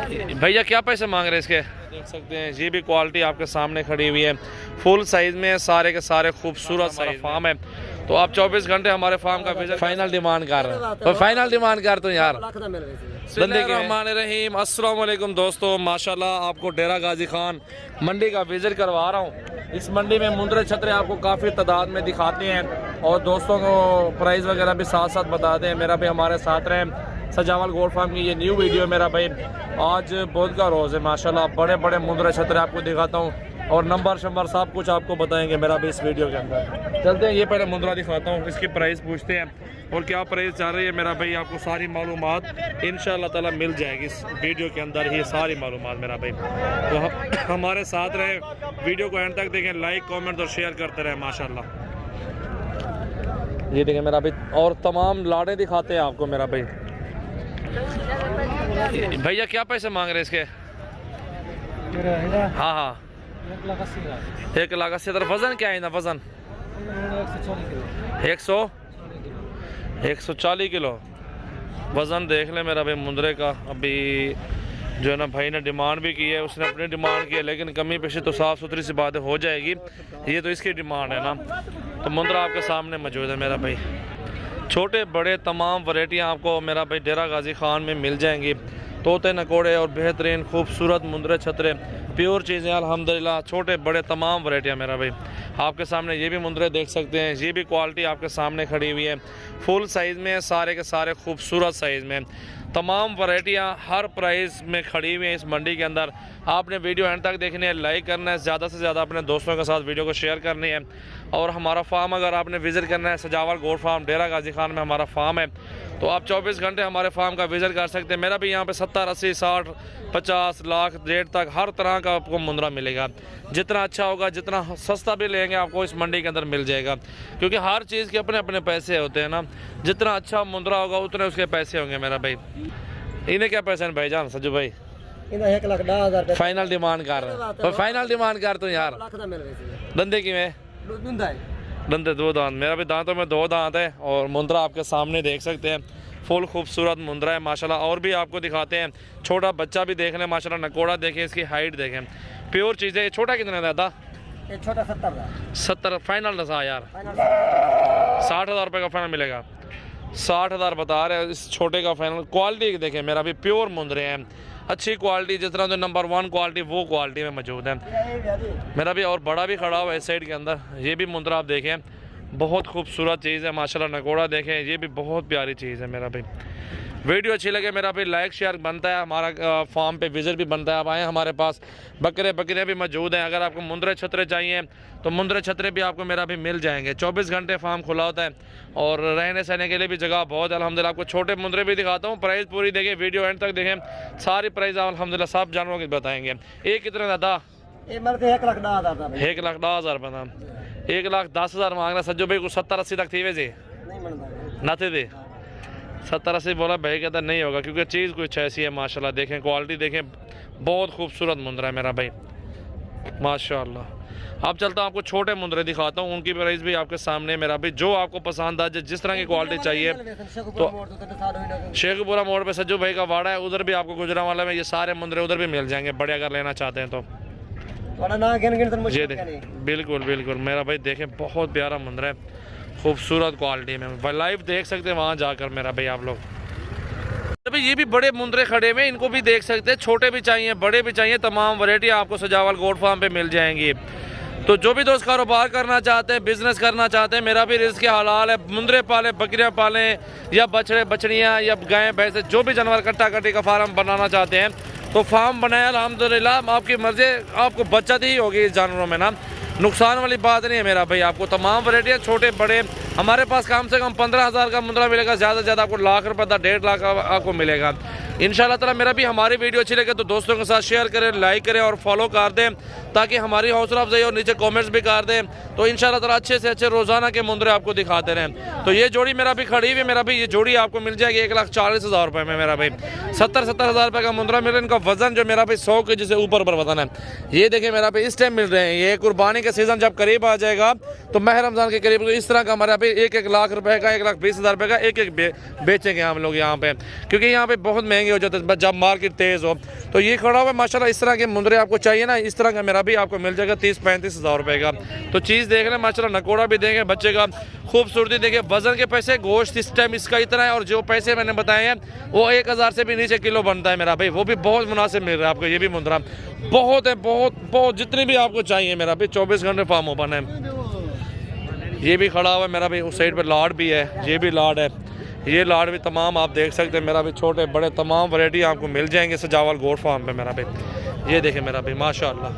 भैया क्या पैसे मांग रहे हैं इसके? देख सकते हैं ये भी क्वालिटी आपके सामने खड़ी हुई है, फुल साइज में सारे के सारे खूबसूरत साइज फार्म है। तो आप 24 घंटे हमारे फार्म का विजिट फाइनल डिमांड कर रहे हैं, तो फाइनल डिमांड कर तो यार। बिस्मिल्लाहिर्रहमानिर्रहीम, अस्सलाम वालेकुम दोस्तों, माशाल्लाह आपको डेरा गाजी खान मंडी का विजिट करवा रहा हूँ। इस मंडी में मुंदरे छतरे आपको काफ़ी तादाद में दिखाते हैं और दोस्तों को प्राइस वगैरह भी साथ साथ बताते हैं। मेरा भी हमारे साथ रहें। सजावल गोल्ड फार्म की ये न्यू वीडियो मेरा भाई, आज बुध का रोज़ है माशाल्लाह, बड़े बड़े मुंदरे छतरे आपको दिखाता हूँ और नंबर शंबर सब कुछ आपको बताएंगे मेरा भी इस वीडियो के अंदर। चलते हैं, ये पहले मुंदरा दिखाता हूँ, इसकी प्राइस पूछते हैं और क्या प्राइस चल रही है मेरा भाई। आपको सारी मालूमात इंशाअल्लाह ताला मिल जाएगी इस वीडियो के अंदर ही, सारी मालूमात मेरा भाई। तो हमारे साथ रहे, वीडियो को एंड तक देखें, लाइक कमेंट और शेयर करते रहे माशाल्लाह। ये देखें मेरा भाई, और तमाम लाड़े दिखाते हैं आपको मेरा भाई। भैया क्या पैसे मांग रहे हैं इसके? हाँ हाँ, 1,80,000। वजन क्या है ना? वजन 140 किलो वजन देख ले मेरा भाई मुंदरे का। अभी जो है ना भाई ने डिमांड भी की है, उसने अपनी डिमांड की है, लेकिन कमी पेशी तो साफ़ सुथरी सी बात हो जाएगी। ये तो इसकी डिमांड है ना। तो मुंदरा आपके सामने मौजूद है मेरा भाई, छोटे बड़े तमाम वैरायटियाँ आपको मेरा भाई डेरा गाजी खान में मिल जाएंगी। तोते नकोड़े और बेहतरीन खूबसूरत मुंदरे छतरे, प्योर चीज़ें अल्हम्दुलिल्लाह, छोटे बड़े तमाम वैरायटियाँ मेरा भाई आपके सामने। ये भी मुंदरे देख सकते हैं, ये भी क्वालिटी आपके सामने खड़ी हुई है, फुल साइज़ में सारे के सारे खूबसूरत साइज़ में तमाम वैरायटियाँ हर प्राइस में खड़ी हुई हैं इस मंडी के अंदर। आपने वीडियो एंड तक देखनी है, लाइक करना है, ज़्यादा से ज़्यादा अपने दोस्तों के साथ वीडियो को शेयर करनी है। और हमारा फार्म अगर आपने विज़िट करना है, सजावल गोल्ड फार्म डेरा गाजी खान में हमारा फार्म है, तो आप 24 घंटे हमारे फार्म का विज़िट कर सकते हैं। मेरा भी यहाँ पे 70, 80, 60, 50 लाख रेट तक हर तरह का आपको मुंदरा मिलेगा। जितना अच्छा होगा, जितना सस्ता भी लेंगे आपको इस मंडी के अंदर मिल जाएगा, क्योंकि हर चीज़ के अपने अपने पैसे होते हैं ना। जितना अच्छा मुंदरा होगा उतने उसके पैसे होंगे मेरा भाई। इन्हें क्या पैसे हैं भाईजान? सज्जू भाई 1,10,000 फाइनल डिमांड कर रहे हैं, तो फाइनल डिमांड कर तो यार। धंधे की में दंदे 2 दांत, मेरा भी दांतों में 2 दांत है। और मुंदरा आपके सामने देख सकते हैं, फुल खूबसूरत मुंदरा है माशाल्लाह। और भी आपको दिखाते हैं, छोटा बच्चा भी देख लें माशाल्लाह, नकोड़ा देखें, इसकी हाइट देखें, प्योर चीज़ें। ये छोटा कितना दादा? छोटा 70 फाइनल दसा यार, 60,000 रुपये का फाइनल मिलेगा। 60,000 बता रहे हैं इस छोटे का फाइनल। क्वालिटी देखें मेरा भी, प्योर मुंदरे हैं, अच्छी क्वालिटी, जिस तरह जो नंबर 1 क्वालिटी वो क्वालिटी में मौजूद है मेरा भी। और बड़ा भी खड़ा हुआ है इस साइड के अंदर, ये भी मुंदरा आप देखें, बहुत खूबसूरत चीज़ है माशाल्लाह। नकोड़ा देखें, ये भी बहुत प्यारी चीज़ है मेरा भाई। वीडियो अच्छी लगे मेरा भाई लाइक शेयर बनता है, हमारा फार्म पे विजिट भी बनता है। आप आएँ, हमारे पास बकरे भी मौजूद हैं। अगर आपको मुंदरे छतरे चाहिए तो मुंदरे छतरे भी आपको मेरा भी मिल जाएंगे। 24 घंटे फार्म खुला होता है और रहने सहने के लिए भी जगह बहुत है अल्हम्दुलिल्लाह। आपको छोटे मुंदरे भी दिखाता हूँ, प्राइस पूरी देखें, वीडियो एंड तक देखें, सारी प्राइस अल्हम्दुलिल्लाह सब जानवरों की बताएंगे। एक कितने दादा? 1,10,000 रुपये। 1,10,000 मांग रहा सज्जो भाई को। 70-80 तक थी वैसे ना थे 70-80 बोला भाई, कहता नहीं होगा, क्योंकि चीज़ कुछ ऐसी है माशाल्लाह। देखें क्वालिटी देखें, बहुत खूबसूरत मुंदरा है मेरा भाई माशाल्लाह। अब चलता हूँ, आपको छोटे मुंदरे दिखाता हूँ, उनकी प्राइस भी आपके सामने मेरा भाई। जो आपको पसंद आ जाए, जिस तरह की क्वालिटी चाहिए, तो शेखपुरा मोड़ पे सज्जू भाई का वाड़ा है, उधर भी आपको गुजरांवाला में ये सारे मुंदरे उधर भी मिल जाएंगे बड़े, अगर लेना चाहते हैं तो। जी बिल्कुल बिल्कुल मेरा भाई, देखें बहुत प्यारा मुंदरा है, खूबसूरत क्वालिटी में। लाइव देख सकते हैं वहाँ जाकर मेरा भाई आप लोग। अभी ये भी बड़े मुंदरे खड़े हुए, इनको भी देख सकते हैं, छोटे भी चाहिए बड़े भी चाहिए, तमाम वैरायटी आपको सजावल गोल्ड फार्म पे मिल जाएंगी। तो जो भी दोस्त कारोबार करना चाहते हैं, बिजनेस करना चाहते हैं, मेरा भी रिस्क के हलाल है। मुंदरे पालें, बकरियां पालें, या बछड़े बछड़ियाँ, या गायें भैंसे, जो भी जानवर कट्टा कट्टी का फार्म बनाना चाहते हैं तो फार्म बनाए अल्हम्दुलिल्लाह। आपकी मर्जी, आपको बचत ही होगी इस जानवरों में ना, नुकसान वाली बात नहीं है मेरा भाई। आपको तमाम वैरायटियाँ छोटे बड़े हमारे पास कम से कम 15,000 का मुंदरा मिलेगा, ज़्यादा से ज़्यादा आपको लाख रुपये का 1.5 लाख का आपको मिलेगा इंशाल्लाह ताला। मेरा भी हमारी वीडियो अच्छी लगे तो दोस्तों के साथ शेयर करें, लाइक करें और फॉलो कर दें, ताकि हमारी हौसला अफजाई और नीचे कमेंट्स भी कर दें। तो इंशाल्लाह ताला अच्छे से अच्छे रोज़ाना के मुंदरे आपको दिखाते रहें। तो ये जोड़ी मेरा भी खड़ी हुई है मेरा भी, ये जोड़ी आपको मिल जाएगी 1,40,000 रुपये में मेरा भाई। 70,000 रुपये का मुंदरा मिल रहा है। इनका वजन जो मेरा भाई 100 के से ऊपर वजन है। ये देखें मेरा भाई, इस टाइम मिल रहे हैं, ये कुर्बानी का सीज़न जब करीब आ जाएगा तो माह रमज़ान के करीब, तो इस तरह का हमारा भाई 1-1 लाख रुपए का, 1,20,000 रुपये का एक बेचेंगे हम लोग यहाँ पे, क्योंकि यहाँ पे बहुत महंगे महंगे हो जाते हैं जब मार्केट तेज़ हो। तो ये खड़ा हुआ है माशाल्लाह, इस तरह के मुंदरे आपको चाहिए ना, इस तरह का मेरा भी आपको मिल जाएगा 30-35 हज़ार रुपये का। तो चीज़ देख लें माशाल्लाह, नकोड़ा भी देंगे बच्चे का, खूबसूरती देंगे, वज़न के पैसे, गोश्त इस टाइम इसका इतना है, और जो पैसे मैंने बताए हैं वो 1000 से भी नीचे किलो बनता है मेरा भाई, वो भी बहुत मुनासिब मिल रहा है आपको। ये भी मुंदरा बहुत है, बहुत बहुत जितनी भी आपको चाहिए मेरा भाई, 24 घंटे फार्म ओपन है। ये भी खड़ा हुआ है मेरा भाई, उस साइड पर लाड भी है, ये भी लाड है, ये लाड भी तमाम आप देख सकते हैं मेरा भाई, छोटे बड़े तमाम वैरायटी आपको मिल जाएंगे सजावल गोट फार्म पे मेरा भाई। ये देखें मेरा भाई माशाल्लाह,